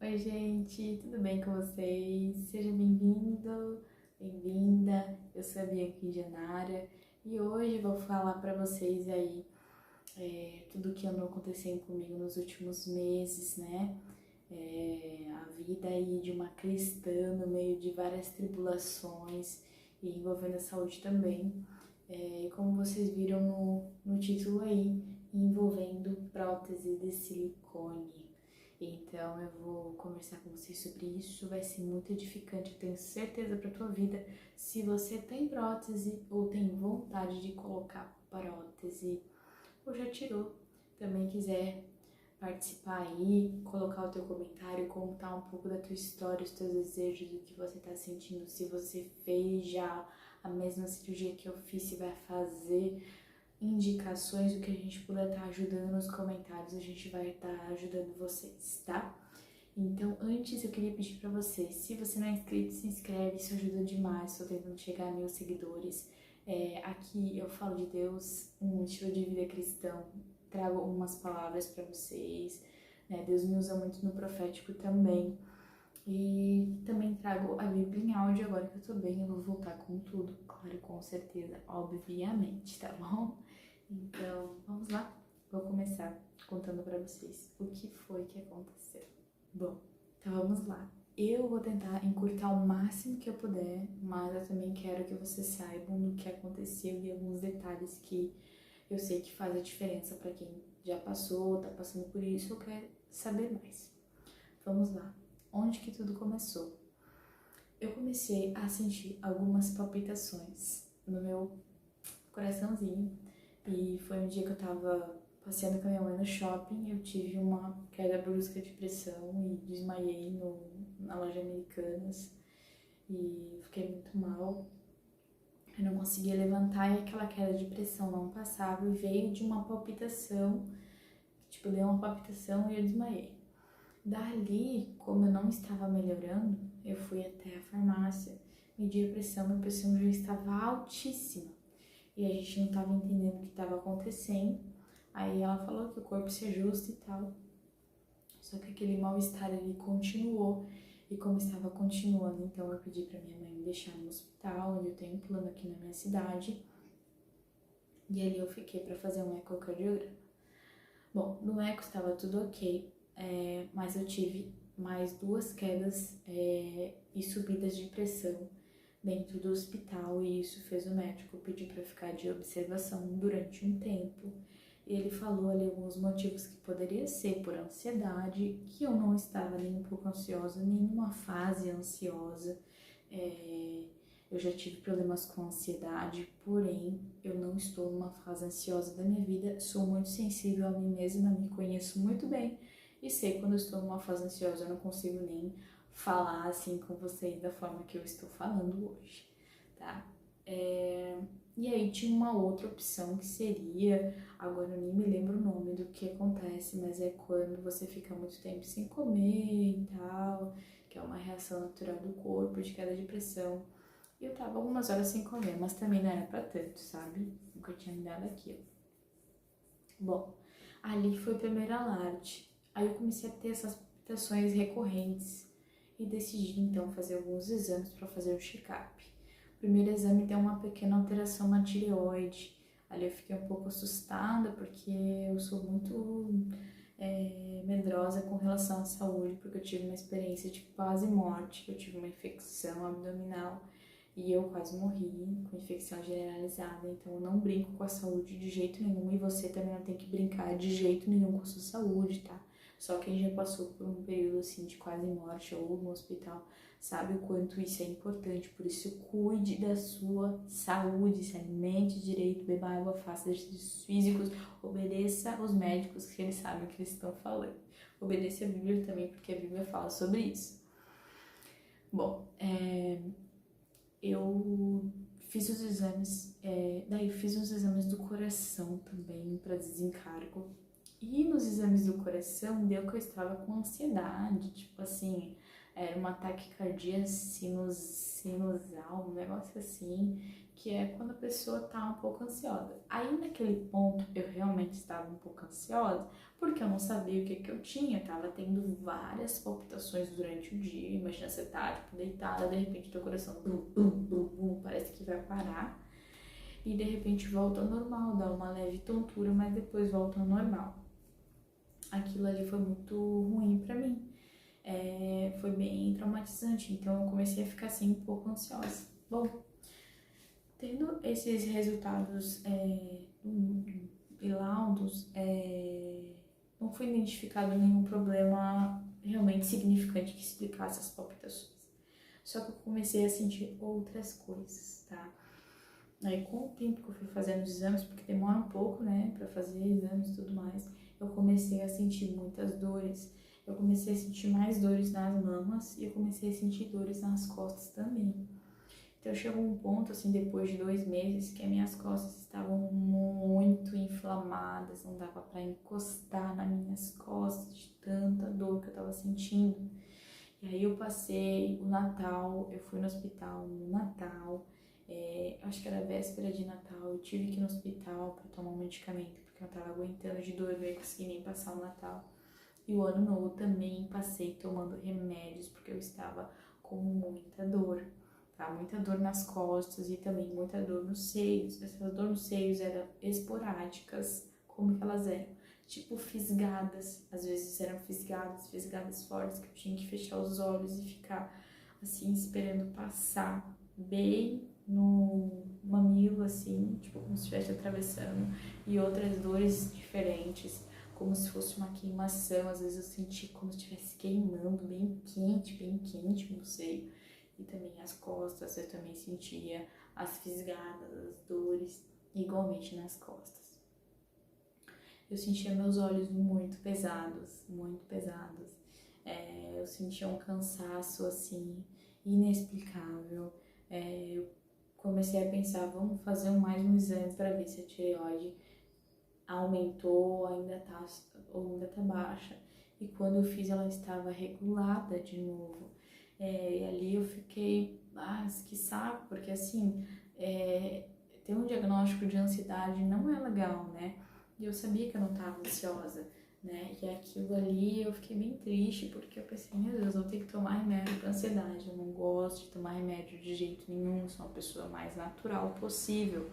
Oi, gente, tudo bem com vocês? Seja bem-vindo, bem-vinda. Eu sou a Bianca Janara e hoje eu vou falar pra vocês aí tudo que andou acontecendo comigo nos últimos meses, né? A vida aí de uma cristã no meio de várias tribulações e envolvendo a saúde também. Como vocês viram no título aí, envolvendo prótese de silicone. Então eu vou conversar com vocês sobre isso, vai ser muito edificante, eu tenho certeza para tua vida. Se você tem prótese ou tem vontade de colocar prótese ou já tirou, também quiser participar aí, colocar o teu comentário, contar um pouco da tua história, os teus desejos, do que você tá sentindo, se você fez já a mesma cirurgia que eu fiz, se vai fazer, indicações, o que a gente puder estar ajudando nos comentários, a gente vai estar ajudando vocês, tá? Então, antes eu queria pedir pra você, se você não é inscrito, se inscreve, isso ajuda demais, estou tentando chegar a 1000 seguidores. Aqui eu falo de Deus, um estilo de vida cristão, trago algumas palavras pra vocês, né? Deus me usa muito no profético também. E também trago a Bíblia em áudio, agora que eu tô bem, eu vou voltar com tudo, claro, com certeza, obviamente, tá bom? Então, vamos lá? Vou começar contando pra vocês o que foi que aconteceu. Bom, então vamos lá. Eu vou tentar encurtar o máximo que eu puder, mas eu também quero que vocês saibam do que aconteceu e alguns detalhes que eu sei que faz a diferença pra quem já passou, tá passando por isso ou quer saber mais. Vamos lá. Onde que tudo começou? Eu comecei a sentir algumas palpitações no meu coraçãozinho e foi um dia que eu tava passeando com a minha mãe no shopping, eu tive uma queda brusca de pressão e desmaiei na loja Americanas e fiquei muito mal. Eu não conseguia levantar e aquela queda de pressão não passava e veio de uma palpitação, tipo, deu uma palpitação e eu desmaiei. Dali, como eu não estava melhorando, eu fui até a farmácia, medi a pressão já estava altíssima. E a gente não estava entendendo o que estava acontecendo. Aí ela falou que o corpo se ajusta e tal. Só que aquele mal-estar ali continuou. E como estava continuando, então eu pedi para minha mãe me deixar no hospital, onde eu tenho um plano aqui na minha cidade. E ali eu fiquei para fazer um ecocardiograma. Bom, no eco estava tudo ok. Mas eu tive mais 2 quedas e subidas de pressão dentro do hospital e isso fez o médico pedir para ficar de observação durante um tempo. E ele falou ali alguns motivos que poderia ser por ansiedade, que eu não estava nem um pouco ansiosa, nenhuma fase ansiosa. Eu já tive problemas com ansiedade, porém eu não estou numa fase ansiosa da minha vida, sou muito sensível a mim mesma, me conheço muito bem. E sei quando eu estou numa fase ansiosa, eu não consigo nem falar assim com vocês da forma que eu estou falando hoje, tá? E aí tinha uma outra opção que seria, agora eu nem me lembro o nome do que acontece, mas é quando você fica muito tempo sem comer e tal, que é uma reação natural do corpo de queda de pressão. E eu tava algumas horas sem comer, mas também não era pra tanto, sabe? Nunca tinha me dado aquilo. Bom, ali foi o primeiro alarde. Aí eu comecei a ter essas palpitações recorrentes e decidi então fazer alguns exames para fazer o check-up. O primeiro exame deu uma pequena alteração na tireoide. Ali eu fiquei um pouco assustada porque eu sou muito medrosa com relação à saúde, porque eu tive uma experiência de quase morte, eu tive uma infecção abdominal e eu quase morri com infecção generalizada, então eu não brinco com a saúde de jeito nenhum e você também não tem que brincar de jeito nenhum com a sua saúde, tá? Só quem já passou por um período assim de quase morte ou no hospital sabe o quanto isso é importante, por isso cuide da sua saúde, se alimente direito, beba água, faça exercícios físicos, obedeça aos médicos que eles sabem o que eles estão falando. Obedeça a Bíblia também, porque a Bíblia fala sobre isso. Bom, eu fiz os exames, daí fiz os exames do coração também para desencargo. E nos exames do coração deu que eu estava com ansiedade, tipo assim, era uma taquicardia sinusal, um negócio assim, que é quando a pessoa tá um pouco ansiosa. Aí naquele ponto eu realmente estava um pouco ansiosa, porque eu não sabia o que que eu tinha, eu tava tendo várias palpitações durante o dia. Imagina você tá, tipo, deitada, de repente teu coração bum, bum, bum, bum, parece que vai parar, e de repente volta ao normal, dá uma leve tontura, mas depois volta ao normal. Aquilo ali foi muito ruim pra mim. Foi bem traumatizante, então eu comecei a ficar assim um pouco ansiosa. Bom, tendo esses resultados e laudos, não foi identificado nenhum problema realmente significante que explicasse as palpitações. Só que eu comecei a sentir outras coisas, tá? Aí com o tempo que eu fui fazendo os exames, porque demora um pouco, né, pra fazer exames e tudo mais, eu comecei a sentir muitas dores. Eu comecei a sentir mais dores nas mamas e eu comecei a sentir dores nas costas também. Então chegou um ponto, assim, depois de 2 meses, que as minhas costas estavam muito inflamadas, não dava pra encostar nas minhas costas de tanta dor que eu tava sentindo. E aí eu passei o Natal, eu fui no hospital no Natal, acho que era véspera de Natal, eu tive que ir no hospital pra tomar um medicamento, porque eu não tava aguentando de dor, eu não ia conseguir nem passar o Natal. E o Ano Novo também passei tomando remédios, porque eu estava com muita dor, tá? Muita dor nas costas e também muita dor nos seios. Essas dores nos seios eram esporádicas, como que elas eram? Tipo fisgadas, às vezes eram fisgadas fortes, que eu tinha que fechar os olhos e ficar assim, esperando passar bem no mamilo, assim, tipo como se estivesse atravessando, e outras dores diferentes, como se fosse uma queimação. Às vezes eu senti como se estivesse queimando, bem quente no seio. E também as costas, eu também sentia as fisgadas, as dores, igualmente nas costas. Eu sentia meus olhos muito pesados, muito pesados. Eu sentia um cansaço, assim, inexplicável. Eu comecei a pensar, vamos fazer mais um exame para ver se a tireoide aumentou ou ainda tá baixa. E quando eu fiz, ela estava regulada de novo. E ali eu fiquei, que saco, porque assim, ter um diagnóstico de ansiedade não é legal, né? E eu sabia que eu não estava ansiosa, né? E aquilo ali eu fiquei bem triste, porque eu pensei, meu Deus, eu vou ter que tomar remédio para ansiedade. Eu não gosto de tomar remédio de jeito nenhum, sou uma pessoa mais natural possível.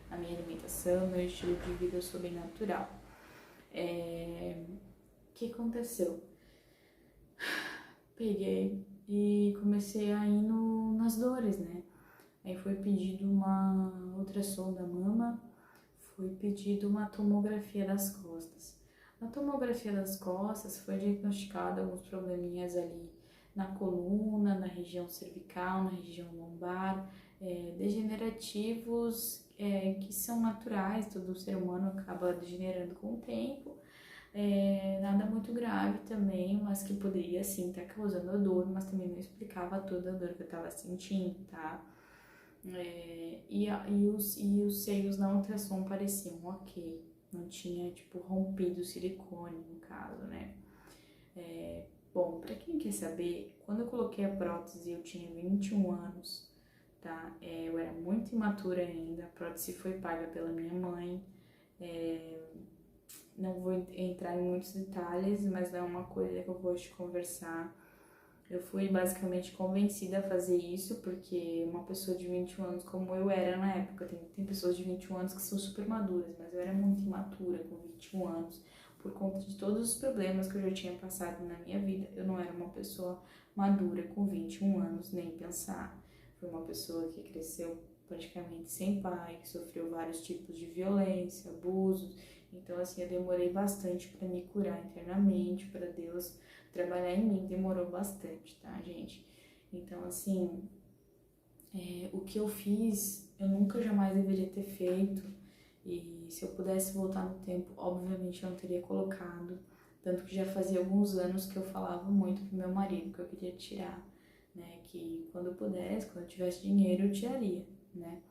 A minha alimentação, meu estilo de vida, eu sou bem natural. O que aconteceu? Peguei e comecei a ir nas dores, né? Aí foi pedido uma ultrassom da mama, foi pedido uma tomografia das costas. Na tomografia das costas foi diagnosticado alguns probleminhas ali na coluna, na região cervical, na região lombar, degenerativos que são naturais, todo ser humano acaba degenerando com o tempo. Nada muito grave também, mas que poderia sim estar causando dor, mas também não explicava toda a dor que eu estava sentindo, tá? Os seios na ultrassom pareciam ok, não tinha tipo rompido o silicone no caso, né? Bom, pra quem quer saber, quando eu coloquei a prótese eu tinha 21 anos, tá? Eu era muito imatura ainda, a prótese foi paga pela minha mãe. Não vou entrar em muitos detalhes, mas é uma coisa que eu vou te conversar. Eu fui basicamente convencida a fazer isso, porque uma pessoa de 21 anos como eu era na época, tem pessoas de 21 anos que são super maduras, mas eu era muito imatura com 21 anos, por conta de todos os problemas que eu já tinha passado na minha vida. Eu não era uma pessoa madura com 21 anos, nem pensar. Foi uma pessoa que cresceu praticamente sem pai, que sofreu vários tipos de violência, abusos. Então, assim, eu demorei bastante para me curar internamente, para Deus trabalhar em mim, demorou bastante, tá, gente? Então, assim, o que eu fiz, eu nunca jamais deveria ter feito, e se eu pudesse voltar no tempo, obviamente eu não teria colocado, tanto que já fazia alguns anos que eu falava muito pro meu marido que eu queria tirar, né, que quando eu pudesse, quando eu tivesse dinheiro, eu tiraria, né?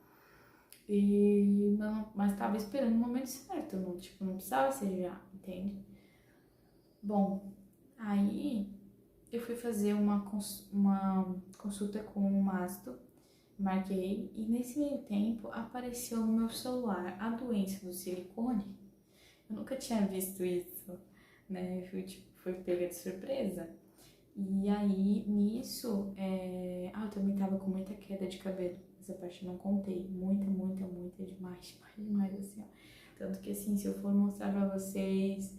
Mas tava esperando o momento certo, não precisava ser já, entende? Bom, aí eu fui fazer uma consulta com o masto, marquei, e nesse meio tempo apareceu no meu celular a doença do silicone. Eu nunca tinha visto isso, né? Fui pega de surpresa. E aí, nisso, eu também tava com muita queda de cabelo. Essa parte eu não contei. Muita, demais, assim, ó. Tanto que, assim, se eu for mostrar pra vocês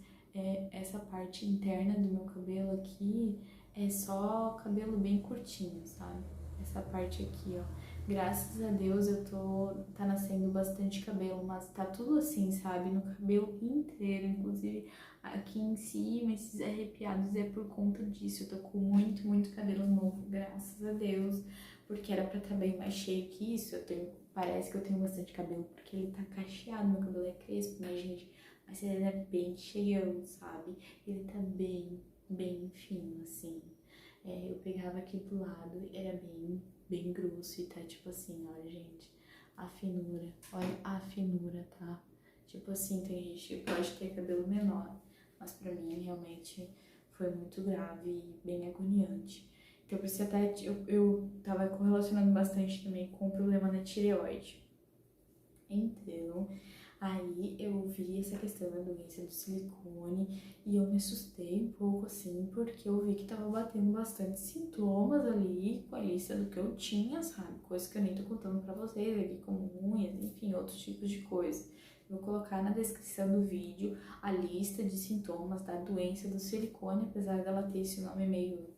essa parte interna do meu cabelo aqui, é só cabelo bem curtinho, sabe? Essa parte aqui, ó. Graças a Deus tá nascendo bastante cabelo, mas tá tudo assim, sabe? No cabelo inteiro, inclusive aqui em cima, esses arrepiados é por conta disso. Eu tô com muito cabelo novo, graças a Deus, porque era pra estar bem mais cheio que isso. Parece que eu tenho bastante cabelo, porque ele tá cacheado, meu cabelo é crespo, né, gente? Mas ele é bem cheião, sabe? Ele tá bem fino, assim. Eu pegava aqui do lado, era bem grosso e tá tipo assim, olha, gente, olha a finura, tá? Tipo assim, tem gente que pode ter cabelo menor, mas pra mim realmente foi muito grave e bem agoniante. Então, por isso até eu tava correlacionando bastante também com o problema na tireoide. Então, aí eu vi essa questão da doença do silicone e eu me assustei um pouco assim, porque eu vi que tava batendo bastante sintomas ali com a lista do que eu tinha, sabe? Coisas que eu nem tô contando pra vocês aqui, como unhas, enfim, outros tipos de coisa. Vou colocar na descrição do vídeo a lista de sintomas da doença do silicone, apesar dela ter esse nome meio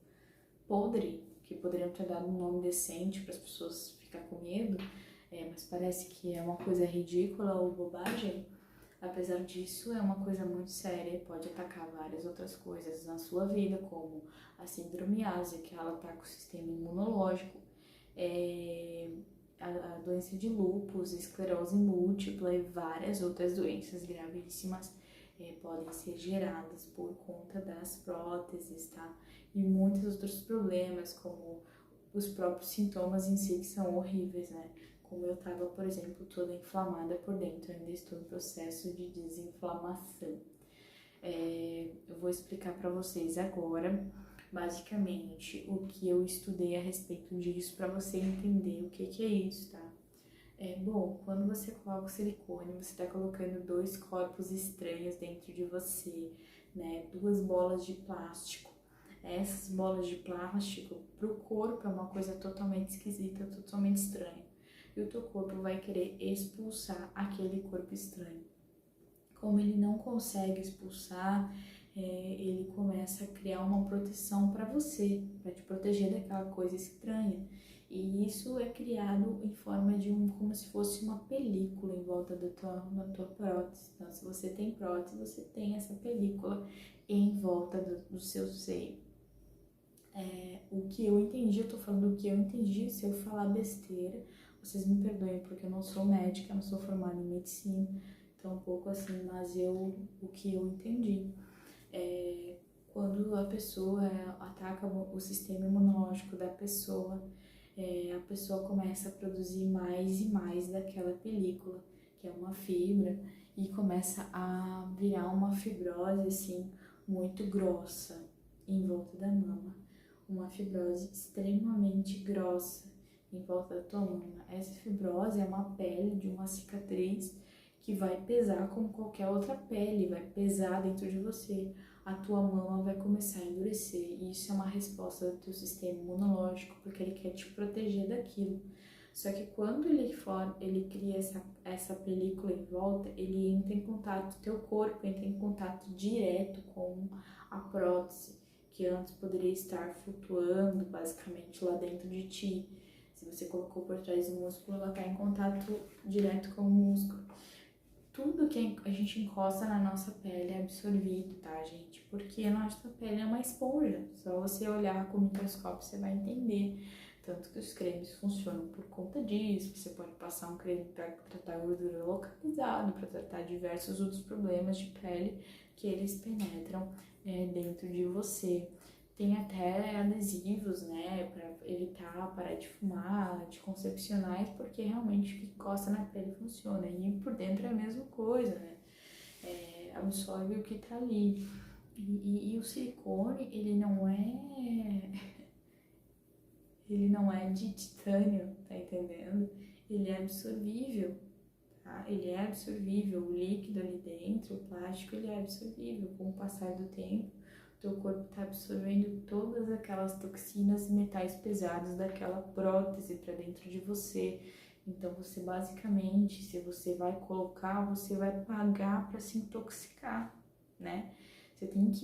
podre, que poderiam ter dado um nome decente para as pessoas ficar com medo, mas parece que é uma coisa ridícula ou bobagem. Apesar disso, é uma coisa muito séria e pode atacar várias outras coisas na sua vida, como a síndrome ásia, que ela ataca o sistema imunológico, a doença de lúpus, esclerose múltipla e várias outras doenças gravíssimas podem ser geradas por conta das próteses, tá? E muitos outros problemas, como os próprios sintomas em si, que são horríveis, né? Como eu tava, por exemplo, toda inflamada por dentro, ainda estou em processo de desinflamação. Eu vou explicar para vocês agora, basicamente, o que eu estudei a respeito disso, para você entender o que é isso, tá? Bom, quando você coloca o silicone, você está colocando dois corpos estranhos dentro de você, né? Duas bolas de plástico. Essas bolas de plástico, para o corpo, é uma coisa totalmente esquisita, totalmente estranha. E o teu corpo vai querer expulsar aquele corpo estranho. Como ele não consegue expulsar, ele começa a criar uma proteção para você, para te proteger daquela coisa estranha. E isso é criado em forma de como se fosse uma película em volta da tua prótese. Então, se você tem prótese, você tem essa película em volta do seu seio. O que eu entendi, eu tô falando o que eu entendi, se eu falar besteira, vocês me perdoem, porque eu não sou médica, eu não sou formada em medicina, então um pouco assim, mas o que eu entendi. Quando a pessoa ataca o sistema imunológico da pessoa, a pessoa começa a produzir mais e mais daquela película, que é uma fibra, e começa a virar uma fibrose assim, muito grossa em volta da mama. Uma fibrose extremamente grossa em volta da tua mama. Essa fibrose é uma pele de uma cicatriz que vai pesar como qualquer outra pele, vai pesar dentro de você. A tua mama vai começar a endurecer e isso é uma resposta do teu sistema imunológico, porque ele quer te proteger daquilo. Só que quando ele cria essa película em volta, ele entra em contato, teu corpo entra em contato direto com a prótese, que antes poderia estar flutuando basicamente lá dentro de ti. Se você colocou por trás do músculo, ela está em contato direto com o músculo. Tudo que a gente encosta na nossa pele é absorvido, tá, gente? Porque a nossa pele é uma esponja. Só você olhar com o microscópio você vai entender. Tanto que os cremes funcionam por conta disso. Você pode passar um creme para tratar gordura localizada, para tratar diversos outros problemas de pele que eles penetram dentro de você. Tem até adesivos, né, para evitar parar de fumar, anticoncepcionais, porque realmente o que encosta na pele funciona. E por dentro é a mesma coisa, né? Absorve o que tá ali. E o silicone, ele não é de titânio, tá entendendo? Ele é absorvível, tá? Ele é absorvível, o líquido ali dentro, o plástico, ele é absorvível. Com o passar do tempo, o teu corpo tá absorvendo todas aquelas toxinas e metais pesados daquela prótese para dentro de você. Então, você basicamente, se você vai colocar, você vai pagar para se intoxicar, né?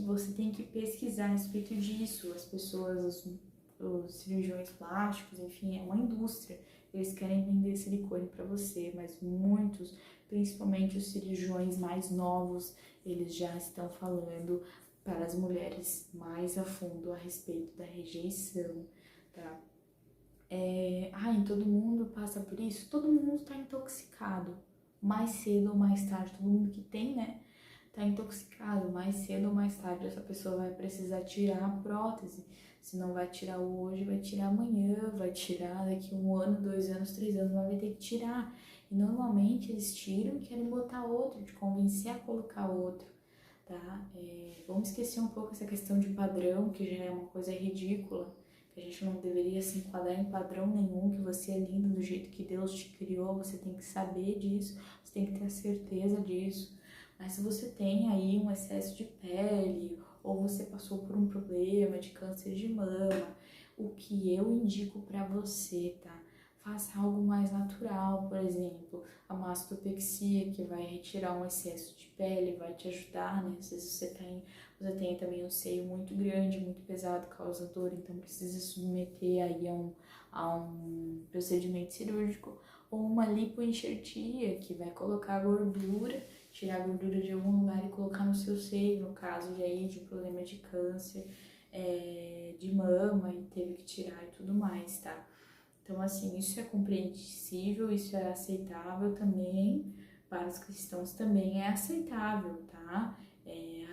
Você tem que pesquisar a respeito disso. As pessoas, os cirurgiões plásticos, enfim, é uma indústria. Eles querem vender silicone para você, mas muitos, principalmente os cirurgiões mais novos, eles já estão falando para as mulheres mais a fundo a respeito da rejeição, tá? Todo mundo passa por isso, todo mundo está intoxicado, mais cedo ou mais tarde, todo mundo que tem, né, tá intoxicado, mais cedo ou mais tarde essa pessoa vai precisar tirar a prótese, se não vai tirar hoje, vai tirar amanhã, vai tirar daqui 1 ano, 2 anos, 3 anos, mas vai ter que tirar, e normalmente eles tiram e querem botar outro, te convencer a colocar outro, tá? Vamos esquecer um pouco essa questão de padrão, que já é uma coisa ridícula, que a gente não deveria se enquadrar em padrão nenhum, que você é lindo do jeito que Deus te criou, você tem que saber disso, você tem que ter a certeza disso. Mas se você tem aí um excesso de pele, ou você passou por um problema de câncer de mama, o que eu indico para você, tá? Faça algo mais natural, por exemplo, a mastopexia, que vai retirar um excesso de pele, vai te ajudar, né? Às vezes você tem também um seio muito grande, muito pesado, causa dor, então precisa submeter aí a um procedimento cirúrgico, ou uma lipoenxertia, que vai colocar gordura, tirar a gordura de algum lugar e colocar no seu seio, no caso de um problema de câncer, de mama, e teve que tirar e tudo mais, tá? Então, assim, isso é compreensível, isso é aceitável também, para os cristãos também é aceitável, tá?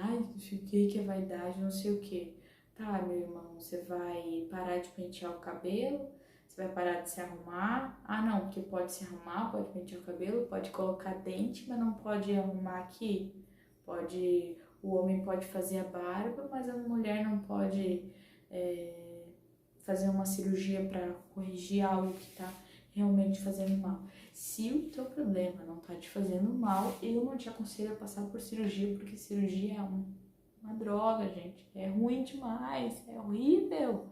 Não sei o que é vaidade, não sei o que. Tá, meu irmão, você vai parar de pentear o cabelo? Você vai parar de se arrumar? Ah, não, porque pode se arrumar, pode pentear o cabelo, pode colocar dente, mas não pode arrumar aqui. O homem pode fazer a barba, mas a mulher não pode fazer uma cirurgia para corrigir algo que está realmente fazendo mal. Se o teu problema não está te fazendo mal, eu não te aconselho a passar por cirurgia, porque cirurgia é uma droga, gente. É ruim demais, é horrível.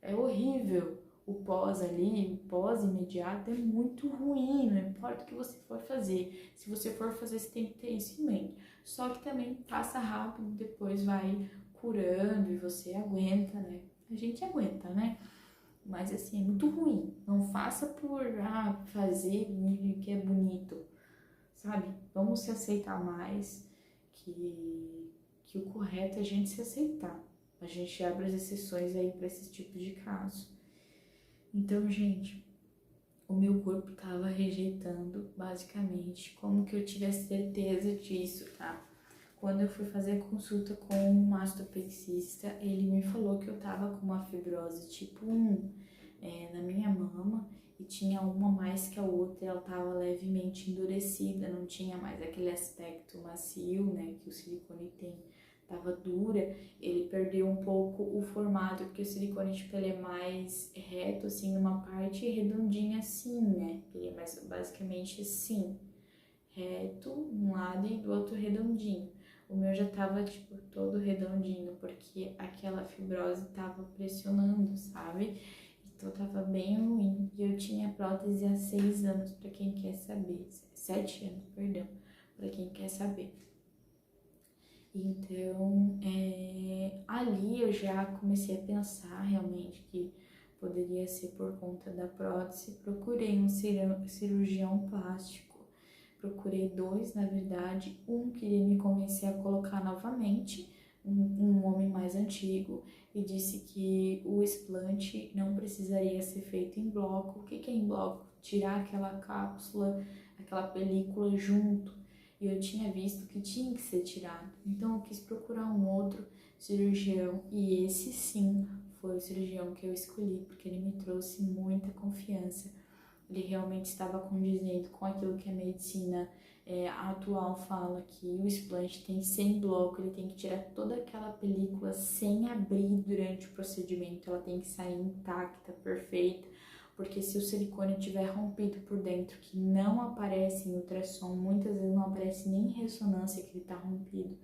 É horrível. O pós ali, o pós imediato é muito ruim, não importa o que você for fazer. Se você for fazer, você tem que ter isso em mente. Só que também passa rápido, depois vai curando e você aguenta, né? A gente aguenta, né? Mas assim, é muito ruim. Não faça por fazer que é bonito, sabe? Vamos se aceitar mais, que o correto é a gente se aceitar. A gente abre as exceções aí para esse tipo de caso. Então, gente, o meu corpo tava rejeitando, basicamente. Como que eu tive a certeza disso, tá? Quando eu fui fazer consulta com um mastopexista, ele me falou que eu tava com uma fibrose tipo 1 na minha mama, e tinha uma mais que a outra, ela tava levemente endurecida, não tinha mais aquele aspecto macio, né, que o silicone tem, tava dura. Ele perdeu um pouco o formato, porque o silicone, tipo, ele é mais reto, assim, numa parte, e redondinho assim, né, ele é mais, basicamente assim, reto um lado e do outro redondinho. O meu já tava, tipo, todo redondinho, porque aquela fibrose tava pressionando, sabe? Então tava bem ruim. E eu tinha prótese há 6 anos, pra quem quer saber. 7 anos, perdão, pra quem quer saber. Então, ali eu já comecei a pensar realmente que poderia ser por conta da prótese. Procurei um cirurgião plástico. Procurei 2, na verdade. Um queria me convencer a colocar novamente, um homem mais antigo, e disse que o explante não precisaria ser feito em bloco. O que é em bloco? Tirar aquela cápsula, aquela película junto. E eu tinha visto que tinha que ser tirado. Então eu quis procurar um outro cirurgião, e esse sim foi o cirurgião que eu escolhi, porque ele me trouxe muita confiança. Ele realmente estava condizendo com aquilo que a medicina A atual fala que o explante tem 100 blocos, ele tem que tirar toda aquela película sem abrir durante o procedimento, ela tem que sair intacta, perfeita, porque se o silicone tiver rompido por dentro, que não aparece em ultrassom, muitas vezes não aparece nem em ressonância que ele está rompido,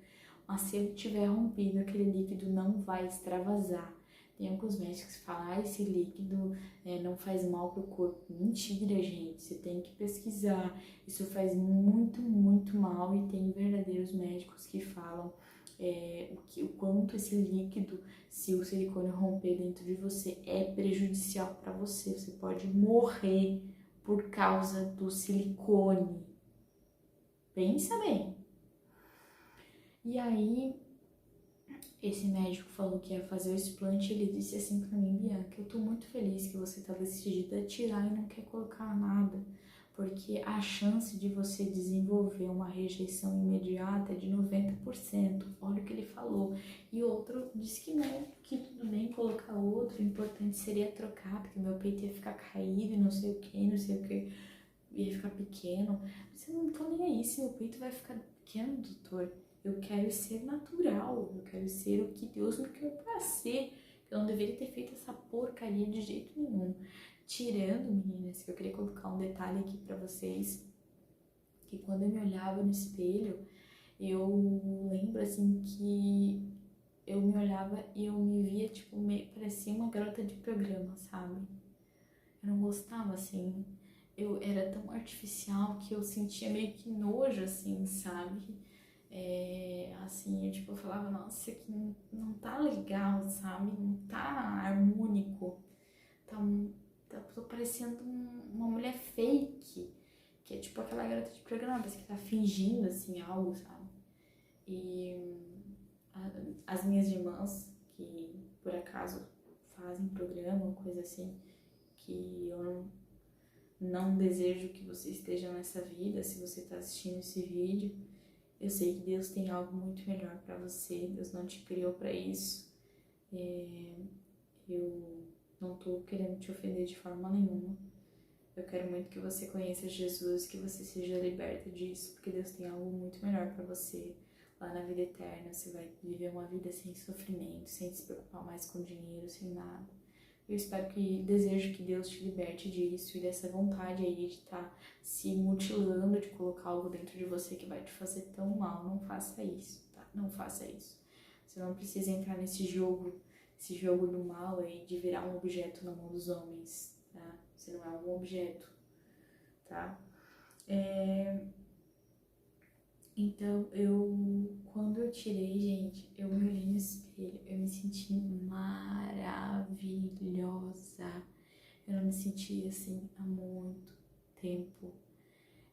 mas se ele tiver rompido, aquele líquido não vai extravasar. Tem alguns médicos que falam, esse líquido não faz mal pro corpo. Mentira, gente, você tem que pesquisar. Isso faz muito, muito mal e tem verdadeiros médicos que falam o quanto esse líquido, se o silicone romper dentro de você, é prejudicial para você. Você pode morrer por causa do silicone. Pensa bem. E aí, esse médico falou que ia fazer o explante e ele disse assim pra mim, Bianca, eu tô muito feliz que você tá decidida a tirar e não quer colocar nada, porque a chance de você desenvolver uma rejeição imediata é de 90%. Olha o que ele falou. E outro disse que não, que tudo bem colocar outro, o importante seria trocar, porque meu peito ia ficar caído e não sei o que, ia ficar pequeno. Você não tô nem aí se meu peito vai ficar pequeno, doutor. Eu quero ser natural, eu quero ser o que Deus me criou pra ser. Eu não deveria ter feito essa porcaria de jeito nenhum. Tirando, meninas, que eu queria colocar um detalhe aqui pra vocês, que quando eu me olhava no espelho, eu lembro assim que eu me olhava e eu me via, tipo, parecia uma garota de programa, sabe? Eu não gostava, assim, eu era tão artificial que eu sentia meio que nojo, assim, sabe? Assim, eu falava, nossa, isso aqui não tá legal, sabe? Não tá harmônico. Tô parecendo uma mulher fake, que é tipo aquela garota de programa, parece que tá fingindo, assim, algo, sabe? E as minhas irmãs, que por acaso fazem programa, coisa assim, que eu não desejo que você esteja nessa vida, se você tá assistindo esse vídeo, eu sei que Deus tem algo muito melhor para você, Deus não te criou para isso. Eu não tô querendo te ofender de forma nenhuma. Eu quero muito que você conheça Jesus, que você seja liberta disso, porque Deus tem algo muito melhor para você. Lá na vida eterna, você vai viver uma vida sem sofrimento, sem se preocupar mais com dinheiro, sem nada. Eu espero desejo que Deus te liberte disso e dessa vontade aí de estar se mutilando, de colocar algo dentro de você que vai te fazer tão mal. Não faça isso, tá? Não faça isso. Você não precisa entrar nesse jogo, esse jogo do mal aí de virar um objeto na mão dos homens, tá? Você não é um objeto, tá? Então, quando eu tirei, gente, eu me olhei no espelho, eu me senti maravilhosa. Eu não me sentia assim há muito tempo.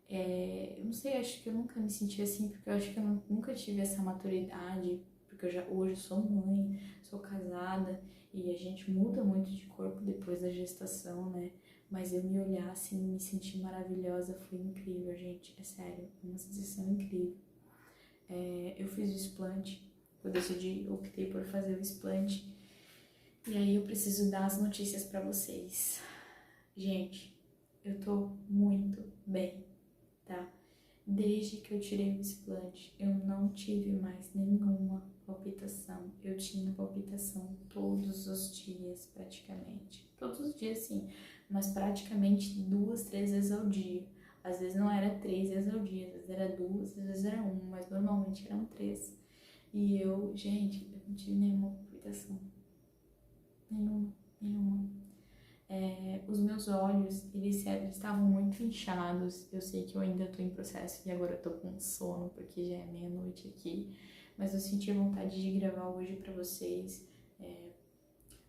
Eu não sei, acho que eu nunca me senti assim, porque eu acho que eu nunca tive essa maturidade, porque hoje sou mãe, sou casada, e a gente muda muito de corpo depois da gestação, né? Mas eu me olhar assim, me sentir maravilhosa, foi incrível, gente, é sério, uma sensação incrível. Eu fiz o explante, optei por fazer o explante, e aí eu preciso dar as notícias pra vocês. Gente, eu tô muito bem, tá? Desde que eu tirei o explante, eu não tive mais nenhuma palpitação. Eu tinha palpitação todos os dias, praticamente. Todos os dias, sim, mas praticamente 2, 3 vezes ao dia. Às vezes não era 3 vezes ao dia, às vezes era 2, às vezes era 1, mas normalmente eram 3. E gente, eu não tive nenhuma palpitação. Nenhuma. Os meus olhos, eles estavam muito inchados. Eu sei que eu ainda tô em processo e agora eu tô com sono, porque já é meia-noite aqui. Mas eu senti vontade de gravar hoje pra vocês,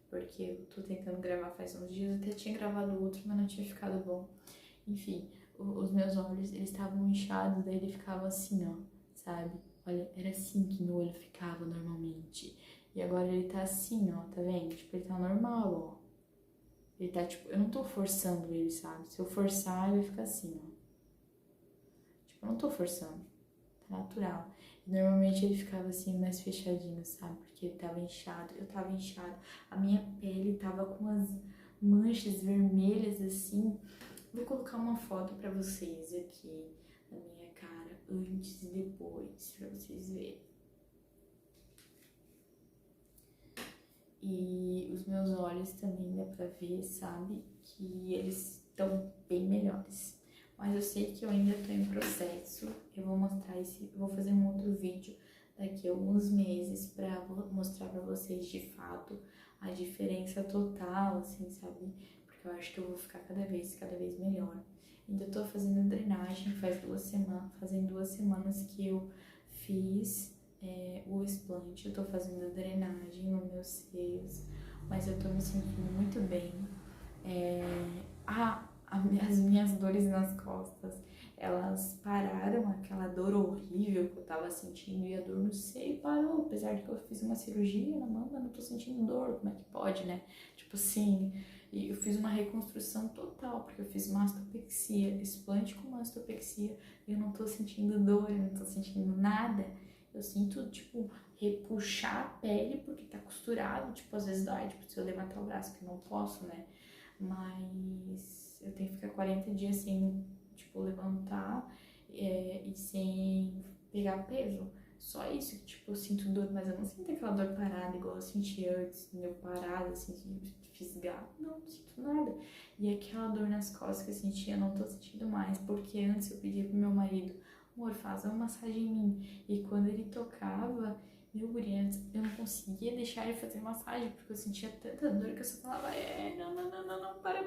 porque eu tô tentando gravar faz uns dias. Eu até tinha gravado outro, mas não tinha ficado bom. Enfim, os meus olhos, eles estavam inchados, daí ele ficava assim, ó, sabe? Olha, era assim que meu olho ficava normalmente. E agora ele tá assim, ó, tá vendo? Tipo, ele tá normal, ó. Ele tá, tipo, eu não tô forçando ele, sabe? Se eu forçar, ele fica assim, ó. Tipo, eu não tô forçando. Tá natural. E normalmente ele ficava assim, mais fechadinho, sabe? Porque ele tava inchado, eu tava inchado. A minha pele tava com umas manchas vermelhas, assim. Vou colocar uma foto pra vocês aqui na minha cara, antes e depois, pra vocês verem. E os meus olhos também dá pra ver, sabe, que eles estão bem melhores. Mas eu sei que eu ainda tô em processo. Eu vou mostrar vou fazer um outro vídeo daqui a alguns meses pra mostrar pra vocês de fato a diferença total, assim, sabe? Porque eu acho que eu vou ficar cada vez melhor. Ainda tô fazendo drenagem, fazem 2 semanas que eu fiz o explante, eu tô fazendo drenagem nos meus seios, mas eu tô me sentindo muito bem. As minhas dores nas costas, elas pararam, aquela dor horrível que eu tava sentindo, e a dor no seio parou, apesar de que eu fiz uma cirurgia na mama, eu não tô sentindo dor, como é que pode, né? Tipo assim, e eu fiz uma reconstrução total, porque eu fiz mastopexia, explante com mastopexia, e eu não tô sentindo dor, eu não tô sentindo nada. Eu sinto, tipo, repuxar a pele porque tá costurado, tipo, às vezes dói, tipo, se eu levantar o braço, que eu não posso, né? Mas eu tenho que ficar 40 dias sem, tipo, levantar e sem pegar peso. Só isso que, tipo, eu sinto dor, mas eu não sinto aquela dor parada igual eu senti antes, entendeu? Parada, assim, de fisgar. Não sinto nada. E aquela dor nas costas que eu sentia, eu não tô sentindo mais, porque antes eu pedia pro meu marido, amor, faz uma massagem em mim. E quando ele tocava, meu guri, eu não conseguia deixar ele fazer massagem, porque eu sentia tanta dor que eu só falava, não, para,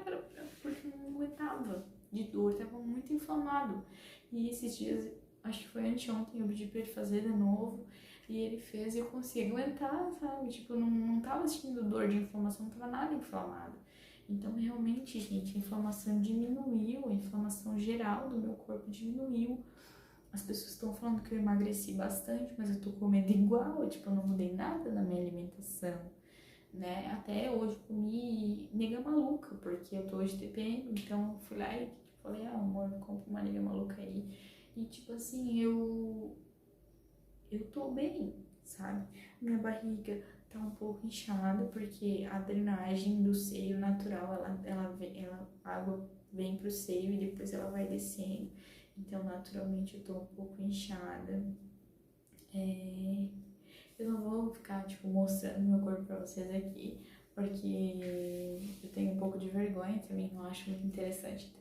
porque eu não aguentava de dor, tava muito inflamado. E esses dias, acho que foi anteontem, eu pedi pra ele fazer de novo, e ele fez e eu consegui aguentar, sabe? Tipo, não tava sentindo dor de inflamação, não tava nada inflamado. Então, realmente, gente, a inflamação diminuiu, a inflamação geral do meu corpo diminuiu. As pessoas estão falando que eu emagreci bastante, mas eu tô comendo igual, tipo, eu não mudei nada na minha alimentação, né? Até hoje eu comi nega maluca, porque eu tô hoje TPM, então eu fui lá e falei, amor, compra uma nega maluca aí. E tipo assim, eu tô bem, sabe? Minha barriga tá um pouco inchada, porque a drenagem do seio natural, a água vem pro seio e depois ela vai descendo. Então, naturalmente, eu tô um pouco inchada. Eu não vou ficar, tipo, mostrando meu corpo pra vocês aqui, porque eu tenho um pouco de vergonha também, não acho muito interessante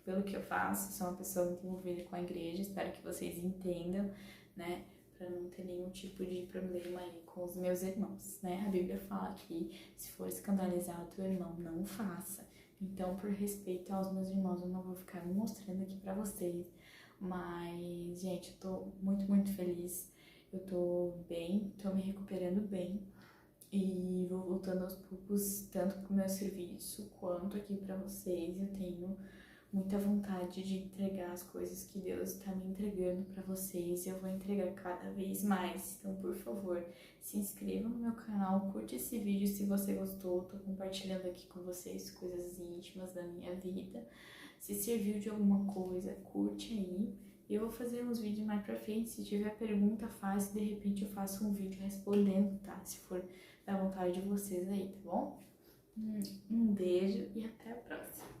pelo que eu faço. Sou uma pessoa muito envolvida com a igreja, espero que vocês entendam, né? Pra não ter nenhum tipo de problema aí com os meus irmãos, né? A Bíblia fala que se for escandalizar o teu irmão, não faça. Então, por respeito aos meus irmãos, eu não vou ficar me mostrando aqui pra vocês. Mas, gente, eu tô muito feliz. Eu tô bem, tô me recuperando bem. E vou voltando aos poucos, tanto pro meu serviço quanto aqui pra vocês. Eu tenho muita vontade de entregar as coisas que Deus está me entregando para vocês, e eu vou entregar cada vez mais. Então, por favor, se inscreva no meu canal, curte esse vídeo se você gostou. Tô compartilhando aqui com vocês coisas íntimas da minha vida. Se serviu de alguma coisa, curte aí. Eu vou fazer uns vídeos mais pra frente. Se tiver pergunta, faz. De repente eu faço um vídeo respondendo, tá? Se for da vontade de vocês aí, tá bom? Um beijo e até a próxima.